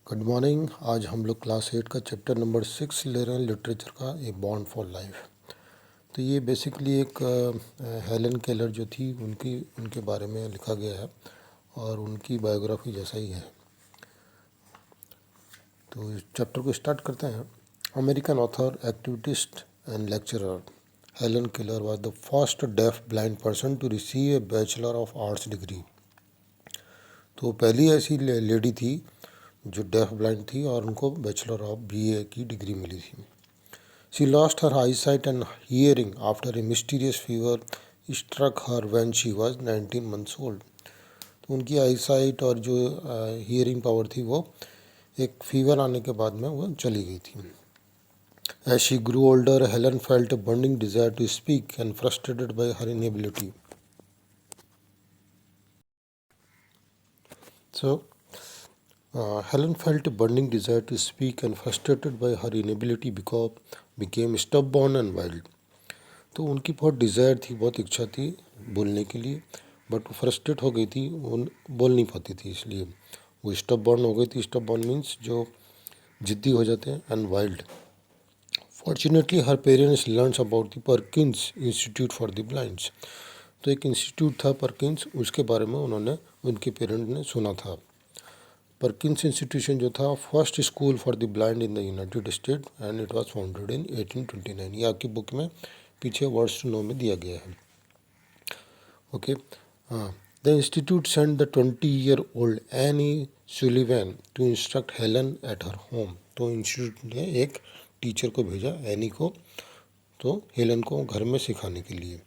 Good morning. आज हम लोग क्लास 8 का चैप्टर नंबर 6 ले रहे हैं, लिटरेचर का ए बॉन्ड फॉर लाइफ। तो ये बेसिकली एक हेलन केलर जो थी उनके बारे में लिखा गया है और उनकी बायोग्राफी जैसा ही है। तो इस चैप्टर को स्टार्ट करते हैं। American author, activist and lecturer Helen Keller was the first deaf blind person to receive a bachelor of arts degree. तो पहली ऐसी लेडी थी जो डेफ ब्लाइंड थी और उनको बैचलर ऑफ बीए की डिग्री मिली थी। She lost her eyesight and hearing after a mysterious fever struck her when she was 19 months old. तो उनकी आईसाइट और जो हियरिंग पावर थी वो एक फीवर आने के बाद में वो चली गई थी। As she grew older, Helen felt a burning desire to speak and frustrated by her inability. So, Helen felt a burning desire to speak and frustrated by her inability became stubborn and wild. तो उनकी बहुत desire थी, बहुत इच्छा थी बोलने के लिए, बट वो फ्रस्ट्रेट हो गई थी, वो बोल नहीं पाती थी, इसलिए वो स्टबॉर्न हो गई थी। स्टबॉर्न मीन्स जो जिद्दी हो जाते हैं, and wild. Fortunately her parents learns about the Perkins institute for the blinds. तो एक इंस्टीट्यूट था परकिंस, उसके बारे में उनके पेरेंट ने सुना था। परकिंस इंस्टीट्यूशन जो था first school for the blind in the United state and it was founded in 1829। ये आपकी बुक में पीछे वर्ड्स टू नो में दिया गया है। ओके, हाँ। The institute sent the 20-year-old Annie Sullivan to instruct Helen at her home. तो इंस्टीट्यूट ने एक टीचर को भेजा, एनी को, तो हेलन को घर में सिखाने के लिए।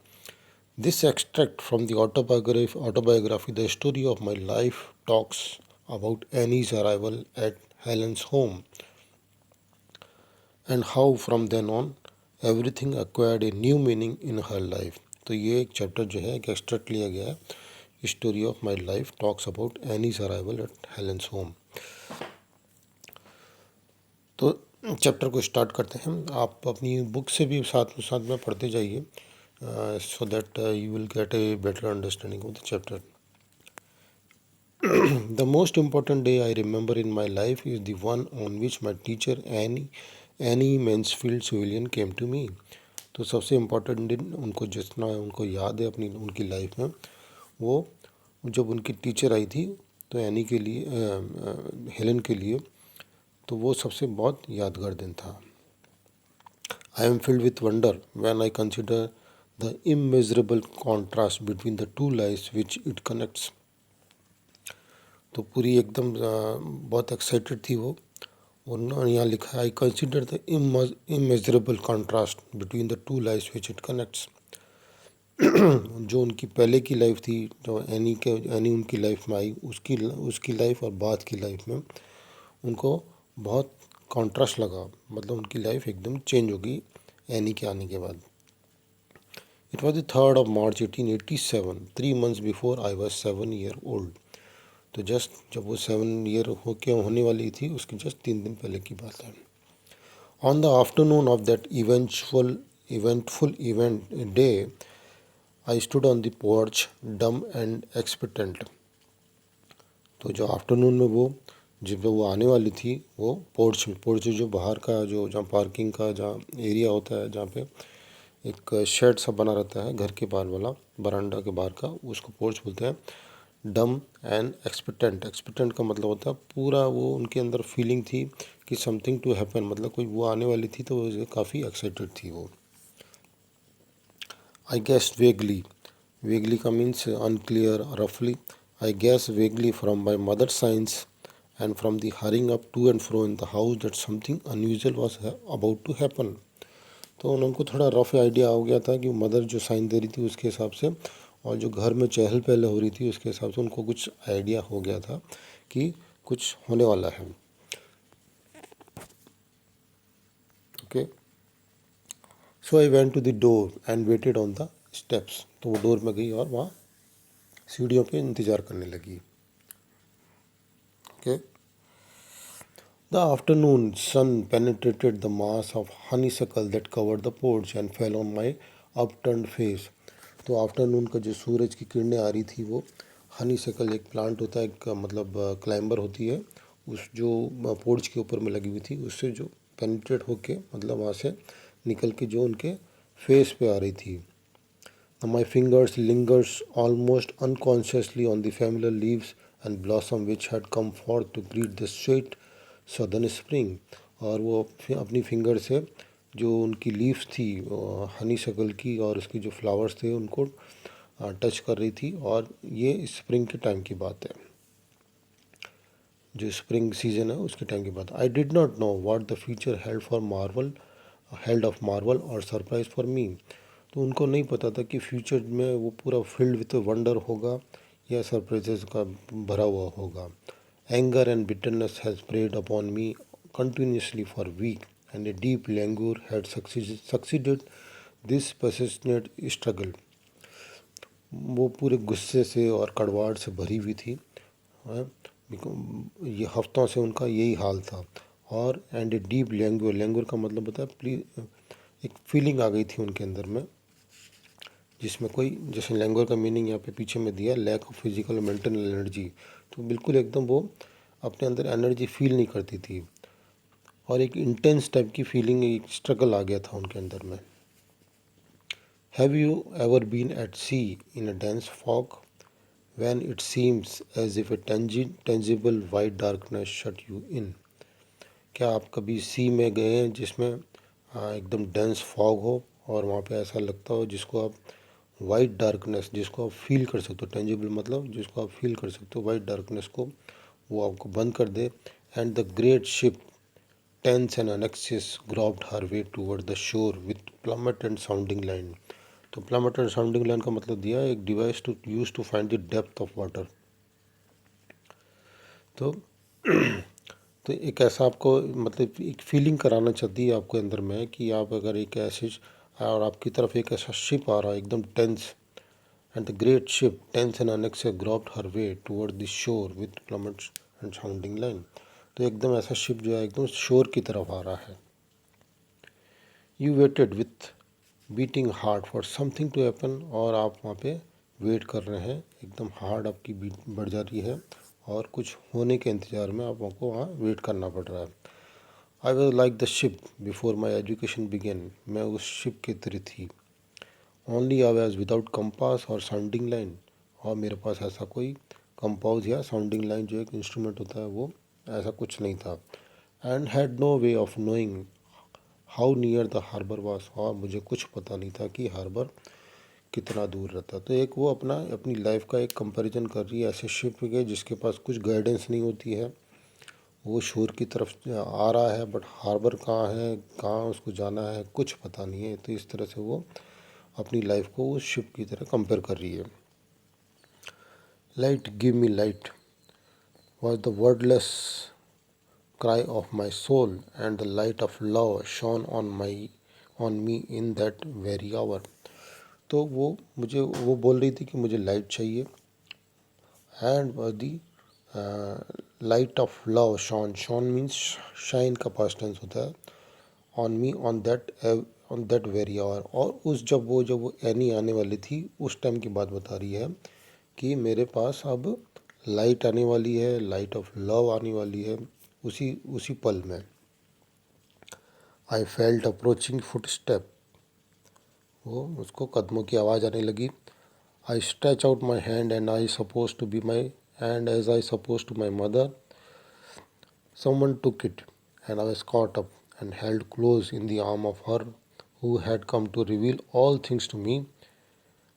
This extract from the autobiography the story of my life talks about Annie's arrival at Helen's home and how from then on everything acquired a new meaning in her life. तो ये एक chapter जो है एक extract लिया गया है, story of my life talks about Annie's arrival at Helen's home. तो चैप्टर को स्टार्ट करते हैं। आप अपनी बुक से भी साथ में पढ़ते जाइए, so that you will get a better understanding of the chapter. The most important day I remember in my life is the one on which my teacher Annie Mansfield Civilian came to me. तो सबसे important दिन उनको याद है अपनी उनकी life में, वो जब उनकी टीचर आई थी तो एनी के लिए, हेलन के लिए, तो वो सबसे बहुत यादगार दिन था। I am filled with wonder when I consider the immeasurable contrast between the two lives which it connects. तो पूरी एकदम बहुत एक्साइटेड थी वो। और यहाँ लिखा है, I consider the immeasurable contrast between the two lives which it connects. जो उनकी पहले की लाइफ थी, जो एनी उनकी लाइफ में आई, उसकी लाइफ और बाद की लाइफ में उनको बहुत कॉन्ट्रास्ट लगा। मतलब उनकी लाइफ एकदम चेंज होगी एनी के आने के बाद। It was the 3rd of March 1887, 3 months before I was 7 year old। तो जस्ट जब वो 7 ईयर होने वाली थी, उसके जस्ट 3 दिन पहले की बात है। On the afternoon of that eventful event day I stood on the porch डम एंड एक्सपेक्टेंट। तो जो आफ्टरनून में वो जब वो आने वाली थी, वो पोर्च जो बाहर का, जो जहाँ पार्किंग का जहाँ एरिया होता है, जहाँ पे एक शेड सा बना रहता है घर के बाहर वाला, बरामदा के बाहर का, उसको पोर्च बोलते हैं। डम एंड एक्सपेक्टेंट का मतलब होता है पूरा, वो उनके अंदर फीलिंग थी कि समथिंग टू हैपन, मतलब कोई वो आने वाली थी, तो वो काफ़ी एक्साइटेड थी वो। आई गेस वेगली का मीन्स अनक्लियर, रफली। I guess vaguely from my mother signs and from the hurrying up to and fro in the house that something unusual was about to happen. तो उनको थोड़ा rough idea हो गया था कि mother जो साइन दे रही थी उसके हिसाब से, और जो घर में चहल पहल हो रही थी उसके हिसाब से उनको कुछ आइडिया हो गया था कि कुछ होने वाला है। Okay, so I went to the door and waited on the steps. तो वो डोर में गई और वहाँ सीढ़ियों पे इंतज़ार करने लगी। Okay, the afternoon sun penetrated the mass of honeysuckle that covered the porch and fell on my upturned face। तो आफ्टरनून का जो सूरज की किरणें आ रही थी, वो हनी सकल एक प्लांट होता है, एक मतलब क्लाइंबर होती है, उस जो पोर्च के ऊपर में लगी हुई थी उससे जो पेनिट्रेट होके मतलब वहाँ से निकल के जो उनके फेस पे आ रही थी. My fingers lingers almost unconsciously on the familiar leaves and blossom which had come forth to greet the sweet southern spring. और वो अपनी फिंगर से जो उनकी लीव्स थी हनी शकल की और उसके जो फ्लावर्स थे उनको टच कर रही थी. और ये स्प्रिंग के टाइम की बात है, जो स्प्रिंग सीजन है उसके टाइम की बात. I did not know what the future held of Marvel और सरप्राइज फॉर मी. तो उनको नहीं पता था कि फ्यूचर में वो पूरा फील्ड विथ वंडर होगा या सरप्राइजेस का भरा हुआ होगा. Anger and bitterness has preyed upon me continuously for week and a deep languor had succeeded this persistent struggle. वो पूरे गुस्से से और कड़वाहट से भरी हुई थी. ये हफ्तों से उनका यही हाल था. और एंड ए डीप लैंगूर का मतलब होता है प्लीज, एक फीलिंग आ गई थी उनके अंदर में जिसमें कोई, जैसे लैंगूर का मीनिंग यहाँ पे पीछे में दिया, लैक ऑफ फिजिकल और मेंटल एनर्जी. तो बिल्कुल एकदम वो अपने अंदर एनर्जी फील नहीं करती थी और एक इंटेंस टाइप की फीलिंग, एक स्ट्रगल आ गया था उनके अंदर में. Have you ever been at sea in a dense fog when it seems as if a tangible white darkness shut you in. क्या आप कभी सी में गए हैं जिसमें एकदम डेंस फॉग हो और वहाँ पे ऐसा लगता हो जिसको आप वाइट डार्कनेस, जिसको आप फील कर सकते हो, टेंजिबल मतलब जिसको आप फील कर सकते हो, वाइट डार्कनेस को वो आपको बंद कर दे. And the great ship tense and anxious groped her way toward the shore with plummet and sounding line. तो प्लमट एंड साउंडिंग लाइन का मतलब दिया एक device to use to find the depth of water. तो तो एक ऐसा आपको मतलब एक फीलिंग कराना चाहती है आपके अंदर में कि आप अगर एक ऐसे और आपकी तरफ एक ऐसा शिप आ रहा है एकदम tense, and the great ship tense and anxious groped her way toward the shore with plummets and sounding line. तो एकदम ऐसा शिप जो है एकदम शोर की तरफ आ रहा है. You waited with beating hard for something to happen. और आप वहाँ पे वेट कर रहे हैं, एकदम हार्ड आपकी बीट बढ़ जा रही है और कुछ होने के इंतज़ार में आपको वहाँ वेट करना पड़ रहा है. I was like the ship before my education began. मैं उस शिप की तरह थी. Only I was without compass और साउंडिंग लाइन. और मेरे पास ऐसा कोई कंपास या साउंडिंग लाइन जो एक इंस्ट्रूमेंट होता है वो ऐसा कुछ नहीं था. And had no way of knowing how near the harbour was. और मुझे कुछ पता नहीं था कि हार्बर कितना दूर रहता. तो एक वो अपनी लाइफ का एक कंपैरिजन कर रही है ऐसे शिप के जिसके पास कुछ गाइडेंस नहीं होती है. वो शोर की तरफ आ रहा है बट हार्बर कहाँ है, कहाँ उसको जाना है, कुछ पता नहीं है. तो इस तरह से वो अपनी लाइफ को उस शिप की तरह कंपेयर कर रही है. Light give me light was the wordless cry of my soul, and the light of love shone on me in that very hour. तो वो बोल रही थी कि मुझे लाइट चाहिए. And the light of love shone means shine का past tense होता है. On me on that very hour. और जब वो एनी आने वाली थी उस टाइम की बात बता रही है कि मेरे पास अब लाइट आने वाली है, लाइट ऑफ लव आने वाली है उसी पल में. I felt approaching foot step. वो उसको कदमों की आवाज़ आने लगी. I stretch out my hand and I suppose to be my and as I suppose to my mother. Someone took it and I was caught up and held close in the arm of her who had come to reveal all things to me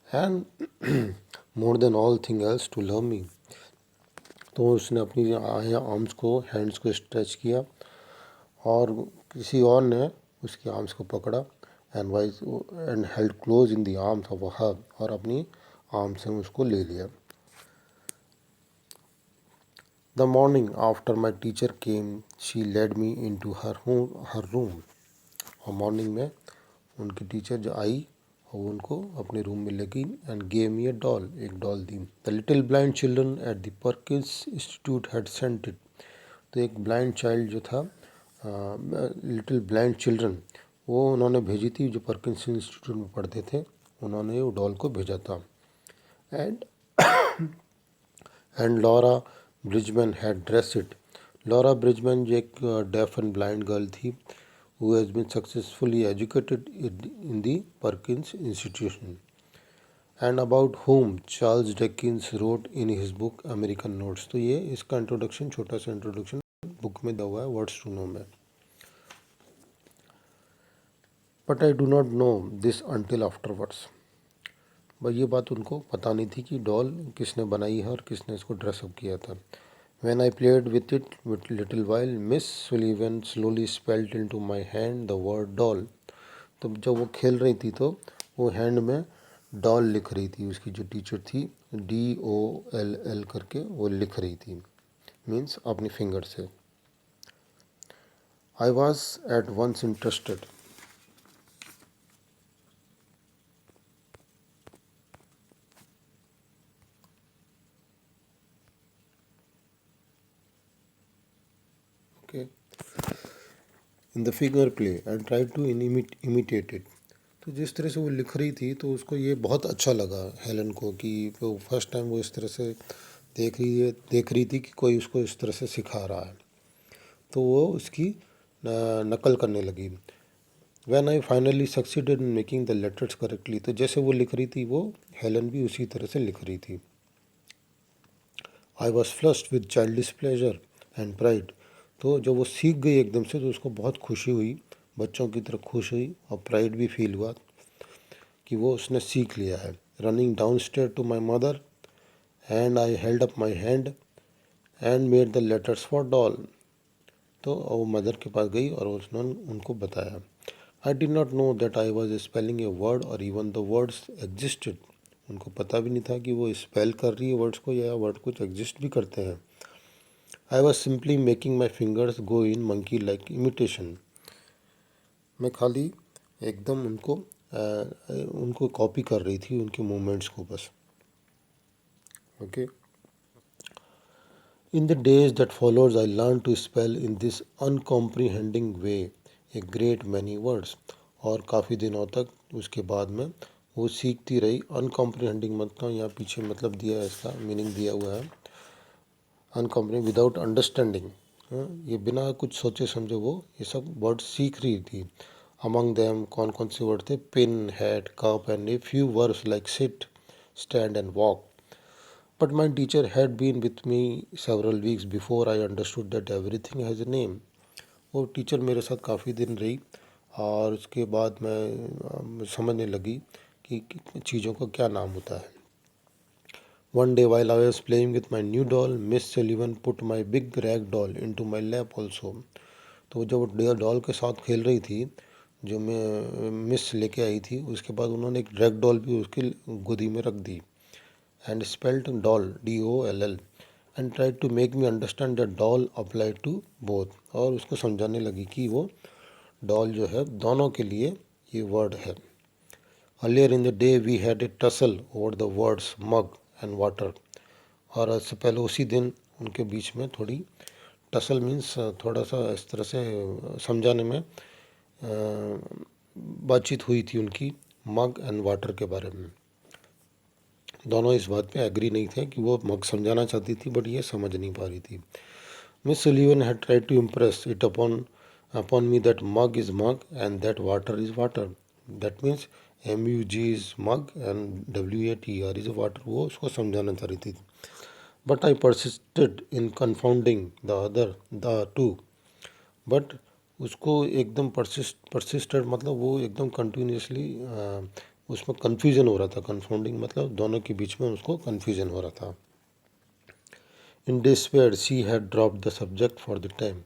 and more than all thing else to love me. तो उसने अपनी arms को, hands को stretch किया और किसी और ने उसकी आर्म्स को पकड़ा and held close in the arms of her. और अपनी आर्म से उसको ले लिया. The morning after my teacher came she led me into her room. और मॉर्निंग में उनकी टीचर जो आई और उनको अपने रूम में लेगी and gave me a doll. एक डॉल दी. The little blind children at the Perkins Institute had sent it. तो एक ब्लाइंड चाइल्ड जो था, लिटिल ब्लाइंड चिल्ड्रन, वो उन्होंने भेजी थी, जो परकिंस इंस्टीट्यूट में पढ़ते थे, उन्होंने वो डॉल को भेजा था. And Laura Bridgman had dress it Laura Bridgman जो एक डेफ एंड ब्लाइंड गर्ल थी who has been successfully educated in the Perkins Institution, and about whom Charles Dickens wrote in his book American Notes. तो ये इसका introduction, छोटा सा introduction book में दिया हुआ है वर्ड्स टू नो में. But I do not know this until afterwards. बस ये बात उनको पता नहीं थी कि डॉल किसने बनाई है और किसने इसको ड्रेसअप किया था. When I played with it with little while, Miss Sullivan slowly spelled into my hand the word doll. तो जब वो खेल रही थी तो वो हैंड में डॉल लिख रही थी. उसकी जो टीचर थी DOLL करके वो लिख रही थी, मीन्स अपनी फिंगर से. I was at once interested. Okay, in the figure play and try to imitate it. तो जिस तरह से वो लिख रही थी तो उसको ये बहुत अच्छा लगा हेलन को कि वो फर्स्ट टाइम वो इस तरह से देख रही थी कि कोई उसको इस तरह से सिखा रहा है. तो वो उसकी नकल करने लगी. When I finally succeeded in making the letters correctly, तो जैसे वो लिख रही थी वो हेलन भी उसी तरह से लिख रही थी. I was flushed with childish pleasure and pride. तो जब वो सीख गई एकदम से तो उसको बहुत खुशी हुई, बच्चों की तरह खुश हुई और प्राइड भी फील हुआ कि वो उसने सीख लिया है. Running downstairs to my mother and I held up my hand and made the letters for doll. तो वो मदर के पास गई और उसने उनको बताया. I did not know that I was spelling a word or even the words existed. उनको पता भी नहीं था कि वो स्पेल कर रही है वर्ड्स को या वर्ड कुछ एग्जिस्ट भी करते हैं. I was simply making my fingers go in monkey like imitation. मैं खाली एकदम उनको कॉपी कर रही थी, उनके मूवमेंट्स को बस. Okay. In the days that followed, I learned to spell in this uncomprehending way a great many words. और काफ़ी दिनों तक उसके बाद में वो सीखती रही. अनकॉम्प्रीहेंडिंग मतलब यहाँ पीछे मतलब दिया है, इसका मीनिंग दिया हुआ है अनकॉम्प्रीहेंड विदाउट अंडरस्टैंडिंग. ये बिना कुछ सोचे समझे वो ये सब वर्ड सीख रही थी. अमंग देम कौन कौन से वर्ड थे? Pin, hat, cup and a few words like sit, stand and walk. But my teacher had been with me several weeks before I understood that everything has a name. वो teacher मेरे साथ काफ़ी दिन रही और उसके बाद मैं समझने लगी कि चीज़ों का क्या नाम होता है. One day while I was playing with my new doll, Miss Sullivan put my big rag doll into my lap also. तो जब वो डॉल के साथ खेल रही थी जो मैं मिस लेके आई थी, उसके बाद उन्होंने एक ड्रैग डॉल भी उसकी गोदी में रख दी and spelled doll DOLL and tried to make me understand that doll applied to both. और उसको समझाने लगी कि वो डॉल जो है दोनों के लिए ये वर्ड है. Earlier in the day we had a tussle over the words mug and water. और इससे पहले उसी दिन उनके बीच में थोड़ी टसल मीन्स थोड़ा सा इस तरह से समझाने में बातचीत हुई थी उनकी मग एंड वाटर के बारे में. दोनों इस बात पे एग्री नहीं थे कि वो मग समझाना चाहती थी बट ये समझ नहीं पा रही थी. Miss Sullivan had tried to impress it upon me that mug is mug and that water is water. That means MUG is mug and WATER is water. वो उसको समझाना चाह रही थी. But I persisted in confounding the two. But उसको एकदम persisted मतलब वो एकदम कंटिन्यूसली उसमें कन्फ्यूज़न हो रहा था. कन्फाउंडिंग मतलब दोनों के बीच में उसको कन्फ्यूज़न हो रहा था. इन despair she had drop the subject for the time.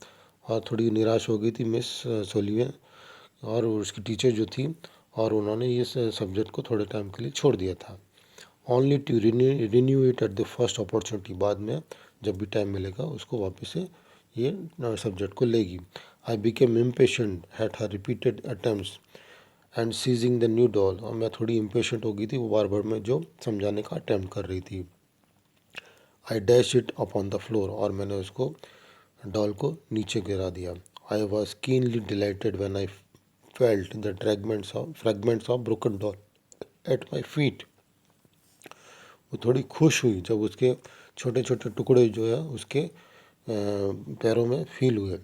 और थोड़ी निराश हो गई थी मिस सोलिवे और उसकी टीचर जो थी और उन्होंने ये सब्जेक्ट को थोड़े टाइम के लिए छोड़ दिया था. Only to renew it at the first opportunity. बाद में जब भी टाइम मिलेगा उसको वापस से ये सब्जेक्ट को लेगी. I became impatient at her repeated attempts and seizing the new doll. और मैं थोड़ी इम्पेशेंट हो गई थी वो बार बार में जो समझाने का अटैम्प्ट कर रही थी. I dash it upon the floor. और मैंने उसको डॉल को नीचे गिरा दिया. I was keenly dilated when I felt the fragments of broken doll at my feet. वो थोड़ी खुश हुई जब उसके छोटे छोटे टुकड़े जो है उसके पैरों में फील हुए।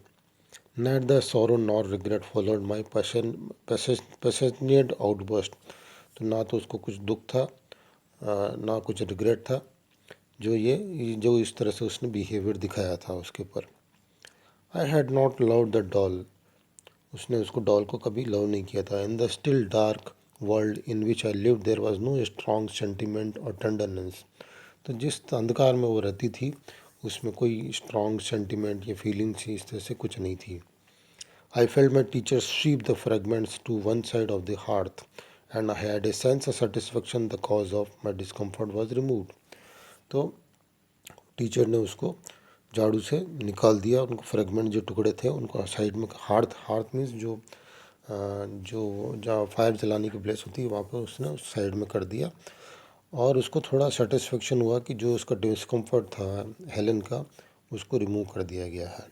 Neither sorrow nor regret followed my passionate outburst। तो ना तो उसको कुछ दुख था, ना कुछ रिग्रेट था, जो इस तरह से उसने बिहेवियर दिखाया था उसके ऊपर। I had not love the doll. उसने उसको डॉल को कभी लव नहीं किया था। In the still dark world in which I live there was no strong sentiment और टेंडरनेस। तो जिस अंधकार में वो रहती थी उसमें कोई स्ट्रॉन्ग सेंटिमेंट या फीलिंग्स इस तरह से कुछ नहीं थी। I felt my teacher sweep the fragments to one side of the hearth, and I had a sense of satisfaction the cause of my discomfort was removed। तो टीचर ने उसको झाड़ू से निकाल दिया, उनको फ्रेगमेंट जो टुकड़े थे उनको साइड में, हार्थ हार्थ मीन्स जो जहाँ फायर जलाने की प्लेस होती है वहाँ पर उसने उस साइड में कर दिया, और उसको थोड़ा सेटिस्फेक्शन हुआ कि जो उसका डिस्कम्फर्ट था हेलन का, उसको रिमूव कर दिया गया है।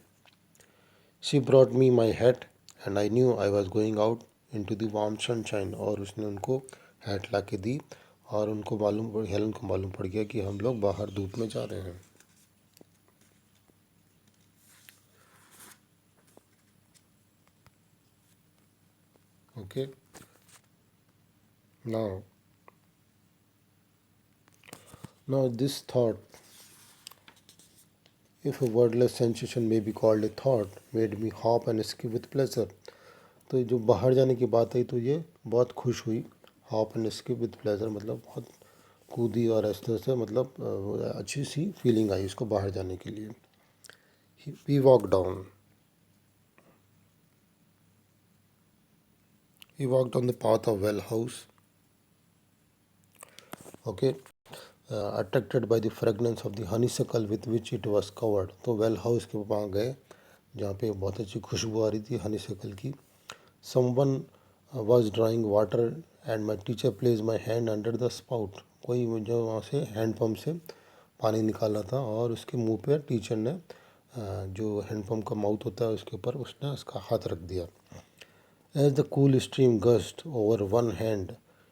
She brought me my hat and I knew I was going out into the warm sunshine। और उसने उनको हैट ला के दी और हेलन को मालूम पड़ गया कि हम लोग बाहर धूप में जा रहे हैं। Okay, now now this thought, if a wordless sensation may be called a thought, made me hop and skip with pleasure। तो जो बाहर जाने की बात आई तो ये बहुत खुश हुई। Hop and skip with pleasure मतलब बहुत कूदी और इस तरह से, मतलब अच्छी सी फीलिंग आई इसको बाहर जाने के लिए। We walk down, we walk down the path of well house. Okay, attracted by the fragrance of the honeysuckle with which it was covered. तो वेल हाउस के वहाँ गए जहाँ पे बहुत अच्छी खुशबू आ रही थी हनीसकल की। Someone was drawing water and my teacher place my hand under the spout. कोई जो वहाँ से हैंड पम्प से पानी निकाला था और उसके मुंह पे टीचर ने जो हैंड पम्प का माउथ होता है उसके ऊपर उसने उसका हाथ रख दिया। As the cool stream gushed over one hand,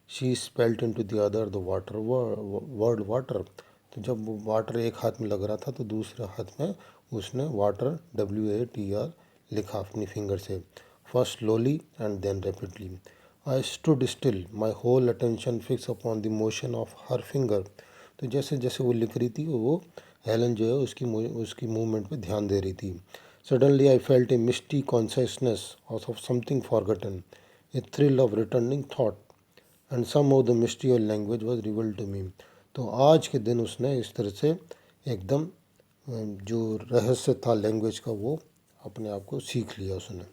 she spelt into the other the word water। तो जब वो वाटर एक हाथ में लग रहा था तो दूसरे हाथ में उसने वाटर WATR लिखा अपनी फिंगर से, first slowly and then rapidly. I stood still, my whole attention fix upon the motion of her finger. तो जैसे जैसे वो लिख रही थी वो हेलन जो है उसकी मूवमेंट पे ध्यान दे रही थी। Suddenly I felt a misty consciousness of something forgotten, a thrill of returning thought, and somehow the mystery of language was revealed to me। तो आज के दिन उसने इस तरह से एकदम जो रहस्य था लैंग्वेज का वो अपने आप को सीख लिया उसने।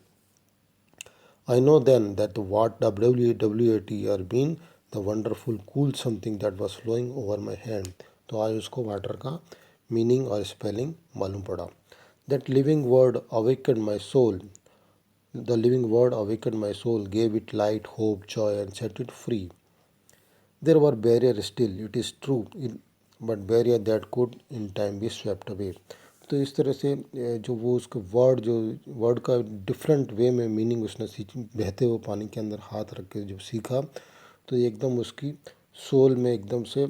I know then that the what WATR mean the wonderful cool something that was flowing over my hand। तो आज उसको वाटर का मीनिंग और स्पेलिंग मालूम पड़ा। That living word awakened my soul। The living word awakened my soul, gave it light, hope, joy, and set it free। There were barriers still, it is true, but barrier that could in time be swept away। तो इस तरह से जो वो उसका word का different way में meaning उसने सीखी, बहते हुए पानी के अंदर हाथ रख के जब सीखा तो एकदम उसकी सोल में एकदम से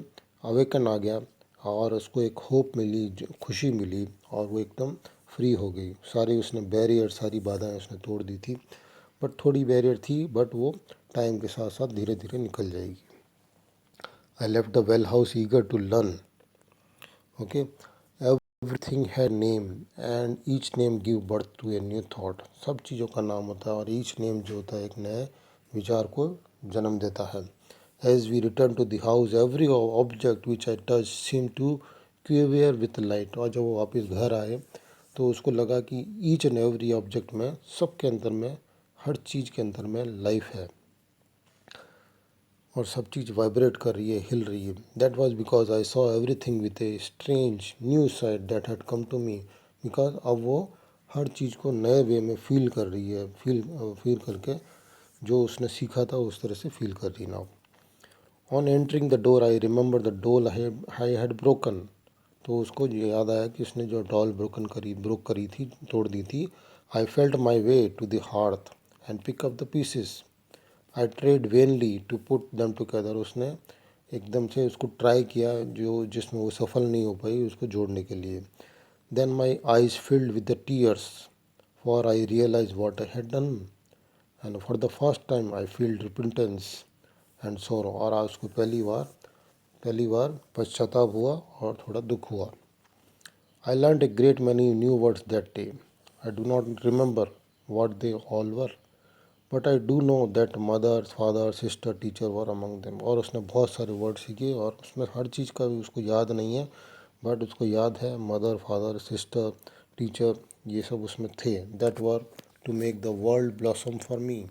अवेकन आ गया और उसको एक होप मिली, खुशी मिली और वो एकदम फ्री हो गई। सारी उसने बैरियर, सारी बाधाएं उसने तोड़ दी थी, बट थोड़ी बैरियर थी, बट वो टाइम के साथ साथ धीरे धीरे निकल जाएगी। I left the well house eager to learn. Okay, everything had name and each name give birth to a new thought. सब चीज़ों का नाम होता है और ईच नेम जो होता है एक नए विचार को जन्म देता है। As we return to the house every object which I touch seem to quiver with light. और जब वो वापस घर आए तो उसको लगा कि ईच एंड एवरी ऑब्जेक्ट में, सब के अंदर में, हर चीज़ के अंदर में लाइफ है और सब चीज़ वाइब्रेट कर रही है, हिल रही है। That was because I saw every thing with a strange new side that had come to me. Because अब वो हर चीज़ को नए वे में फील कर रही है, फील करके जो उसने सीखा था उस तरह से फील कर रही ना। On entering the door I remember the डोल आई हैड ब्रोकन। तो उसको याद आया कि उसने जो डॉल ब्रोक करी थी, तोड़ दी थी। I felt my way to the hearth and pick up the pieces. I tried vainly to put them together. उसने एकदम से उसको ट्राई किया जो जिसमें वो सफल नहीं हो पाई उसको जोड़ने के लिए। Then my eyes filled with the tears, for I realized what I had done. And for the first time I felt repentance and sorrow. और आज उसको पहली बार पश्चाताप हुआ और थोड़ा दुख हुआ. I learned a great many new words that day. I do not remember what they all were, but I do know that mother, father, sister, teacher were among them. और उसने बहुत सारे वर्ड सीखे और उसमें हर चीज़ का भी उसको याद नहीं है, बट उसको याद है मदर, फादर, सिस्टर, टीचर, ये सब उसमें थे. That were to make the world blossom for me.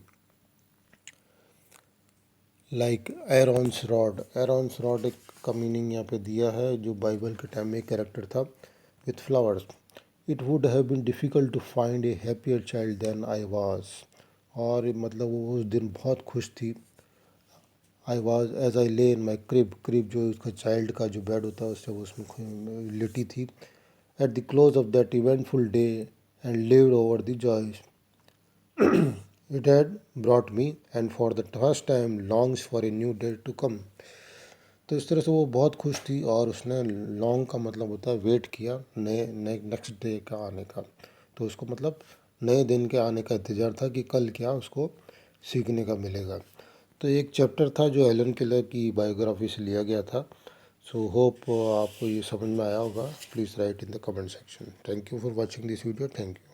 Like Aaron's rod. Aaron's rod एक का मीनिंग यहाँ पे दिया है जो बाइबल के टाइम में एक कैरेक्टर था with flowers. It would have been difficult to find a happier child than I was. और मतलब वो उस दिन बहुत खुश थी. आई वाज एज आई ले इन माई क्रिब जो उसका चाइल्ड का जो बेड होता है उससे वो उसमें लेटी थी. At the close of that eventful day and lived over the joys it had brought me and for the first time longs for a new day to come. तो इस तरह से वो बहुत खुश थी और उसने लॉन्ग का मतलब होता है वेट किया नए नए नेक्स्ट डे का आने का. तो उसको मतलब नए दिन के आने का इंतज़ार था कि कल क्या उसको सीखने का मिलेगा. तो एक चैप्टर था जो एलन केलर की बायोग्राफी से लिया गया था. सो होप आपको ये समझ में आया होगा. Please write in the comment section. Thank you for watching this video. Thank you.